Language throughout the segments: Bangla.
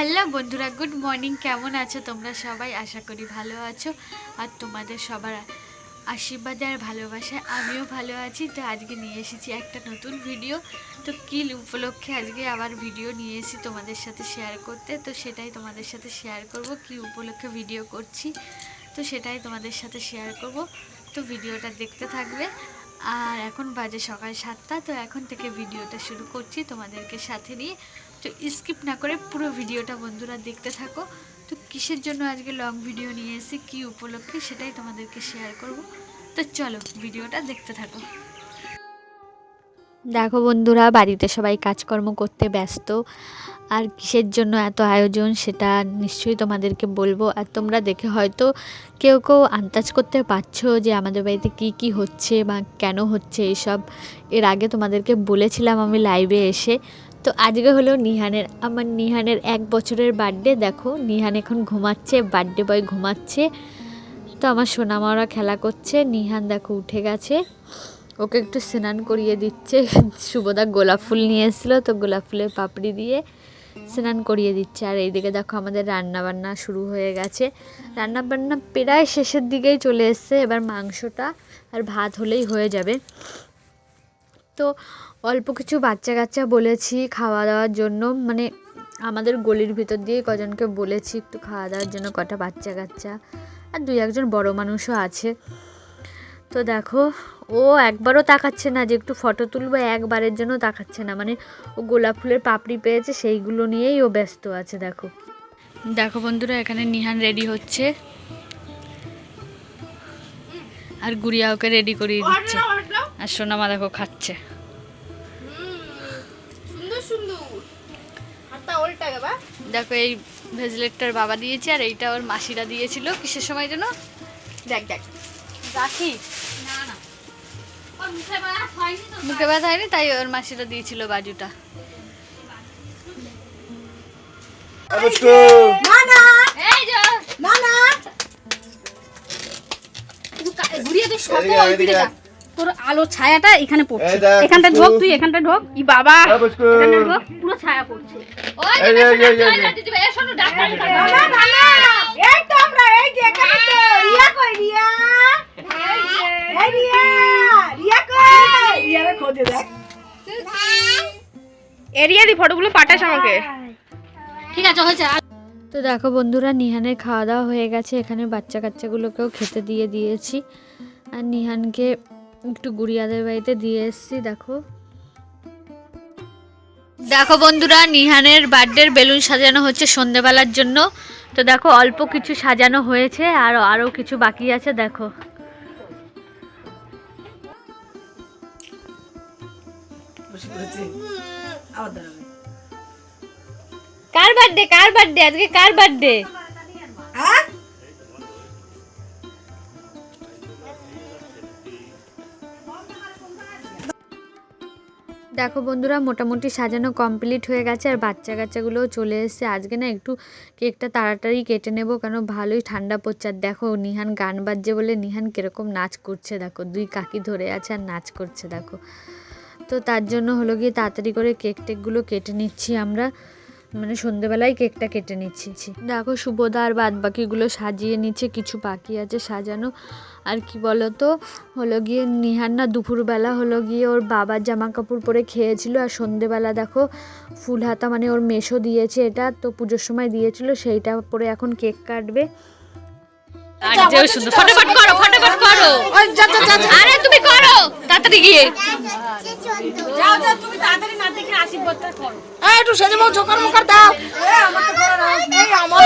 হ্যালো বন্ধুরা, গুড মর্নিং। কেমন আছো তোমরা সবাই? আশা করি ভালো আছো। আর তোমাদের সবার আশীর্বাদে আর ভালোবাসায় আমিও ভালো আছি। তো আজকে নিয়ে এসেছি একটা নতুন ভিডিও। তো কী উপলক্ষে আজকে আবার ভিডিও নিয়ে এসেছি তোমাদের সাথে শেয়ার করতে, তো সেটাই তোমাদের সাথে শেয়ার করব। কী উপলক্ষে ভিডিও করছি তো সেটাই তোমাদের সাথে শেয়ার করব। তো ভিডিওটা দেখতে থাকবে। আর এখন বাজে সকাল 7টা। তো এখন থেকে ভিডিওটা শুরু করছি তোমাদেরকে সাথে নিয়ে। তো স্কিপ না করে পুরো ভিডিওটা বন্ধুরা দেখতে থাকো। তো কিসের জন্য আজকে লং ভিডিও নিয়ে এসেছি, কী উপলক্ষে, সেটাই তোমাদেরকে শেয়ার করব। তো চলো ভিডিওটা দেখতে থাকো। দেখো বন্ধুরা, বাড়িতে সবাই কাজকর্ম করতে ব্যস্ত। আর কিসের জন্য এত আয়োজন সেটা নিশ্চয়ই তোমাদেরকে বলবো। আর তোমরা দেখে হয়তো কেউ কেউ আন্দাজ করতে পারছো যে আমাদের বাড়িতে কি কি হচ্ছে বা কেন হচ্ছে এইসব। এর আগে তোমাদেরকে বলেছিলাম আমি লাইভে এসে। তো আজকে হলো আমার নিহানের 1 বছরের বার্থডে। দেখো নিহান এখন ঘুমাচ্ছে, বার্থডে বয় ঘুমাচ্ছে। তো আমার সোনামারা খেলা করছে। নিহান দেখো উঠে গেছে, ওকে একটু স্নান করিয়ে দিচ্ছে। শুভদা গোলাপ ফুল নিয়ে এসেছিলো, তো গোলাপ ফুলের পাপড়ি দিয়ে স্নান করিয়ে দিচ্ছে। আর এইদিকে দেখো আমাদের রান্নাবান্না শুরু হয়ে গেছে। রান্নাবান্না প্রায় শেষের দিকেই চলে এসছে। এবার মাংসটা আর ভাত হলেই হয়ে যাবে। তো অল্প কিছু বাচ্চা কাচ্চা বলেছি খাওয়া দাওয়ার জন্য, মানে আমাদের গলির ভিতর দিয়ে কজনকে বলেছি একটু খাওয়া দাওয়ার জন্য, কটা বাচ্চা কাচ্চা আর 2-1জন বড় মানুষও আছে। তো দেখো ও একবারও তাকাচ্ছে না যে একটু ফটো তুলবো, একবারের জন্য তাকাচ্ছে না। মানে ও গোলাপ ফুলের পাপড়ি পেয়েছে, সেইগুলো নিয়েই ও ব্যস্ত আছে। দেখো দেখো বন্ধুরা, এখানে নিহান রেডি হচ্ছে আর গুড়িয়া ওকে রেডি করিয়ে দিচ্ছে। আর সোনামা দেখো খাচ্ছে। দেখো এই ভেজলেটটার বাবা দিয়েছে, আর এইটা ওর মাসিরা দিয়েছিল কিসের সময় যেন, দেখ দেখ রাখি না না মুখে ব্যথা হয়নি, তাই ওর মাসিরা দিয়েছিল বাজুটা। তোর আলো ছায়াটা এখানে পড়ছে, এখানটা ঢোক, তুই এখানটা ঢোক। ই বাবা, এখানটা ঢোক, পুরো ছায়া পড়ছে। এরিয়া দি ফটোগুলো পাঠাস আমাকে, ঠিক আছে? হয়েছে। তো দেখো বন্ধুরা, নিহানের খাওয়া দাওয়া হয়ে গেছে। এখানে বাচ্চা কাচ্চাগুলোকেও খেতে দিয়ে দিয়েছি। আর নিহানকে একটু গুড়িয়াদের বাড়িতে দিয়ে এসেছি। দেখো দেখো বন্ধুরা, নিহানের বার্থডের বেলুন সাজানো হচ্ছে সন্ধেবেলার জন্য। তো দেখো অল্প কিছু সাজানো হয়েছে, আর আরও কিছু বাকি আছে। দেখো কার বার্থডে, কার বার্থডে আজকে, কার বার্থডে? দেখো বন্ধুরা, মোটামুটি সাজানো কমপ্লিট হয়ে গেছে। আর বাচ্চা কাচ্চাগুলোও চলে এসেছে। আজকে না একটু কেকটা তাড়াতাড়ি কেটে নেব, কারণ ভালোই ঠান্ডা পড়ছে। আর দেখো নিহান গান বাজছে বলে নিহান কীরকম নাচ করছে। দেখো 2 কাকি ধরে আছে আর নাচ করছে। দেখো তো তার জন্য হলো গিয়ে তাড়াতাড়ি করে কেক টেকগুলো কেটে নিচ্ছি আমরা, মানে সন্ধেবেলায় কেকটা কেটে নিচ্ছি। দেখো শুভদা আর বাদ বাকিগুলো সাজিয়ে নিচ্ছে, কিছু বাকি আছে সাজানো। আর কি বলো তো, হলো গিয়ে নিহান না দুপুরবেলা হলো গিয়ে ওর বাবার জামা কাপড় পরে খেয়েছিল। আর সন্ধেবেলা দেখো ফুল হাতা, মানে ওর মেশো দিয়েছে এটা, তো পুজোর সময় দিয়েছিল, সেইটা পরে এখন কেক কাটবে। ফটাফট করো, ফটাফট করো, আরে তুমি করো তাড়াতাড়ি গিয়ে। যাও যাও, তুমি তাড়াতাড়ি না দেখে আশীর্বাদটা করো। এই একটু সেজে বউ জোকার মুকার দাও। এই আমার তো করো না, এই আমার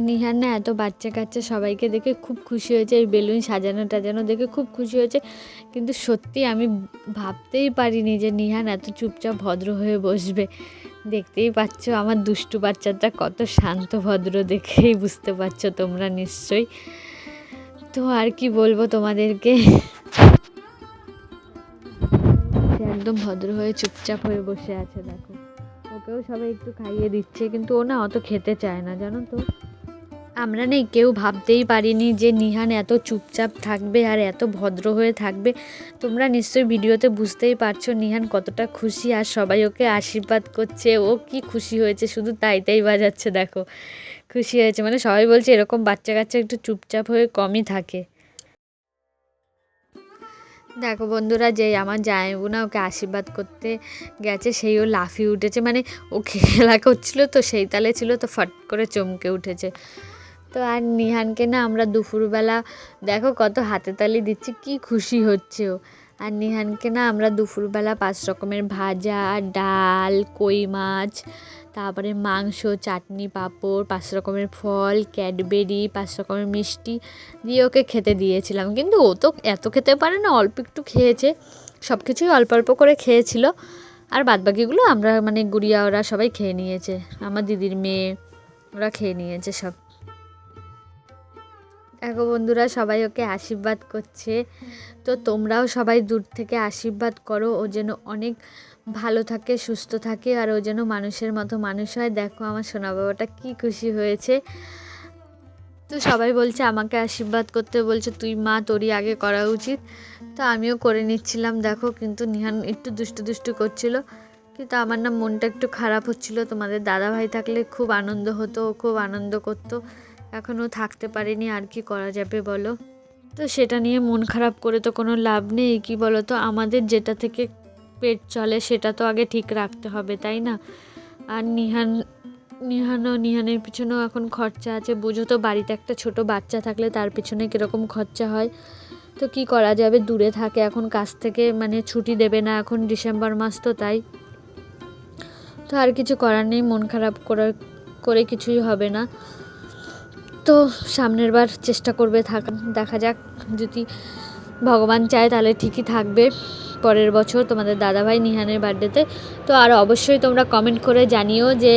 নিহার না এত বাচ্চা কাচ্চা সবাইকে দেখে খুব খুশি হয়েছে, এই বেলুন সাজানো টাজানো দেখে খুব খুশি হয়েছে। কিন্তু সত্যি আমি ভাবতেই পারিনি যে নিহান এত চুপচাপ ভদ্র হয়ে বসবে। দেখতেই পাচ্ছ আমার দুষ্টু বাচ্চাটা কত শান্ত ভদ্র, দেখেই বুঝতে পারছো তোমরা নিশ্চয়ই। তো আর কি বলবো তোমাদেরকে, সে একদম ভদ্র হয়ে চুপচাপ হয়ে বসে আছে। দেখো ওকেও সবাই একটু খাইয়ে দিচ্ছে, কিন্তু ও না অত খেতে চায় না, জানো তো। আমরা নেই কেউ ভাবতেই পারিনি যে নিহান এত চুপচাপ থাকবে আর এত ভদ্র হয়ে থাকবে। তোমরা নিশ্চয়ই ভিডিওতে বুঝতেই পারছো নিহান কতটা খুশি, আর সবাই ওকে আশীর্বাদ করছে। ও কি খুশি হয়েছে, শুধু তাই তাই বাজাচ্ছে, দেখো খুশি হয়েছে। মানে সবাই বলছে এরকম বাচ্চা কাচ্চা একটু চুপচাপ হয়ে কমই থাকে। দেখো বন্ধুরা, যেই আমার জামাইবু না ওকে আশীর্বাদ করতে গেছে, সেই ও লাফিয়ে উঠেছে। মানে ও খেলা করছিল তো সেই তালে ছিল, তো ফট করে চমকে উঠেছে। তো আর নিহানকে না আমরা দুপুরবেলা দেখো কত হাতে তালি দিচ্ছি, কি খুশি হচ্ছে ও। আর নিহানকে না আমরা দুপুরবেলা 5 রকমের ভাজা, ডাল, কই মাছ, তারপরে মাংস, চাটনি, পাঁপড়, 5 রকমের ফল, ক্যাডবেরি, 5 রকমের মিষ্টি দিয়ে ওকে খেতে দিয়েছিলাম। কিন্তু ও তো এত খেতে পারে না, অল্প একটু খেয়েছে, সব কিছুই অল্প অল্প করে খেয়েছিল। আর বাদবাকিগুলো আমরা মানে গুড়িয়া ওরা সবাই খেয়ে নিয়েছে, আমার দিদির মেয়ে ওরা খেয়ে নিয়েছে সব। দেখো বন্ধুরা সবাই ওকে আশীর্বাদ করছে, তো তোমরাও সবাই দূর থেকে আশীর্বাদ করো ও যেন অনেক ভালো থাকে, সুস্থ থাকে, আর ও যেন মানুষের মতো মানুষ হয়। দেখো আমার সোনা বাবাটা কি খুশি হয়েছে। তো সবাই বলছে আমাকে আশীর্বাদ করতে, বলছে তুই মা তোরই আগে করা উচিত। তো আমিও করে নিচ্ছিলাম দেখো, কিন্তু নিহান একটু দুষ্টু দুষ্টু করছিল, কিন্তু আমার না মনটা একটু খারাপ হচ্ছিল। তোমাদের দাদাভাই থাকলে খুব আনন্দ হতো, ও খুব আনন্দ করতো, এখনও থাকতে পারিনি, আর কি করা যাবে বলো। তো সেটা নিয়ে মন খারাপ করে তো কোনো লাভ নেই, কি বলো তো, আমাদের যেটা থেকে পেট চলে সেটা তো আগে ঠিক রাখতে হবে, তাই না। আর নিহানের পিছনেও এখন খরচা আছে, বুঝো তো, বাড়িতে একটা ছোট বাচ্চা থাকলে তার পিছনে কীরকম খরচা হয়। তো কি করা যাবে, দূরে থাকে এখন, কাজ থেকে মানে ছুটি দেবে না এখন, ডিসেম্বর মাস তো, তাই। তো আর কিছু করার নেই, মন খারাপ করে কিছুই হবে না। তো সামনের বার চেষ্টা করবে থাকা, দেখা যাক, যদি ভগবান চায় তাহলে ঠিকই থাকবে পরের বছর তোমাদের দাদাভাই নিহানের বার্থডেতে। তো আর অবশ্যই তোমরা কমেন্ট করে জানিও যে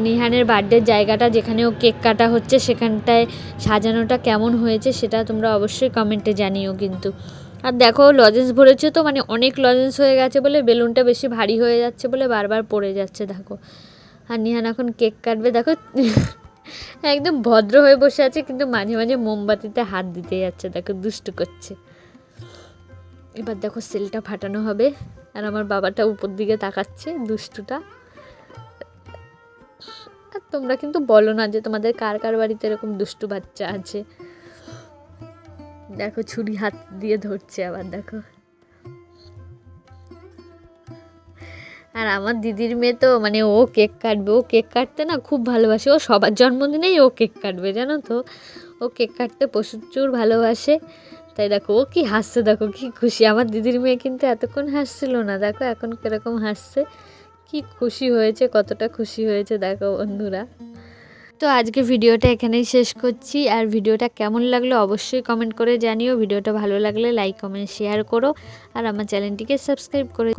নিহানের বার্থডের জায়গাটা যেখানে ও কেক কাটা হচ্ছে সেখানটায় সাজানোটা কেমন হয়েছে, সেটা তোমরা অবশ্যই কমেন্টে জানিও কিন্তু। আর দেখো লজেন্স ভরেছে তো, মানে অনেক লজেন্স হয়ে গেছে বলে বেলুনটা বেশি ভারী হয়ে যাচ্ছে বলে বারবার পড়ে যাচ্ছে দেখো। আর নিহান এখন কেক কাটবে, দেখো একদম ভদ্র হয়ে বসে আছে, কিন্তু মাঝে মাঝে মোমবাতিতে হাত দিতে যাচ্ছে, দেখো দুষ্টু করছে। এবার দেখো সেলটা ফাটানো হবে, আর আমার বাবাটা উপর দিকে তাকাচ্ছে দুষ্টুটা। আর তোমরা কিন্তু বলো না যে তোমাদের কার কার বাড়িতে এরকম দুষ্টু বাচ্চা আছে। দেখো ছুরি হাত দিয়ে ধরছে আবার, দেখো। আর আমার দিদির মেয়ে তো মানে ও কেক কাটবে, ও কেক কাটতে না খুব ভালোবাসে, ও সবার জন্মদিনেই ও কেক কাটবে, জানো তো, ও কেক কাটতে প্রচুর ভালোবাসে। তাই দেখো ও কি হাসছে, দেখো কি খুশি। আমার দিদির মেয়ে কিন্তু এতক্ষণ হাসছিল না, দেখো এখন কীরকম হাসছে, কি খুশি হয়েছে, কতটা খুশি হয়েছে দেখো বন্ধুরা। তো আজকে ভিডিওটা এখানেই শেষ করছি, আর ভিডিওটা কেমন লাগলো অবশ্যই কমেন্ট করে জানিও। ভিডিওটা ভালো লাগলে লাইক কমেন্ট শেয়ার করো, আর আমার চ্যানেলটিকে সাবস্ক্রাইব করে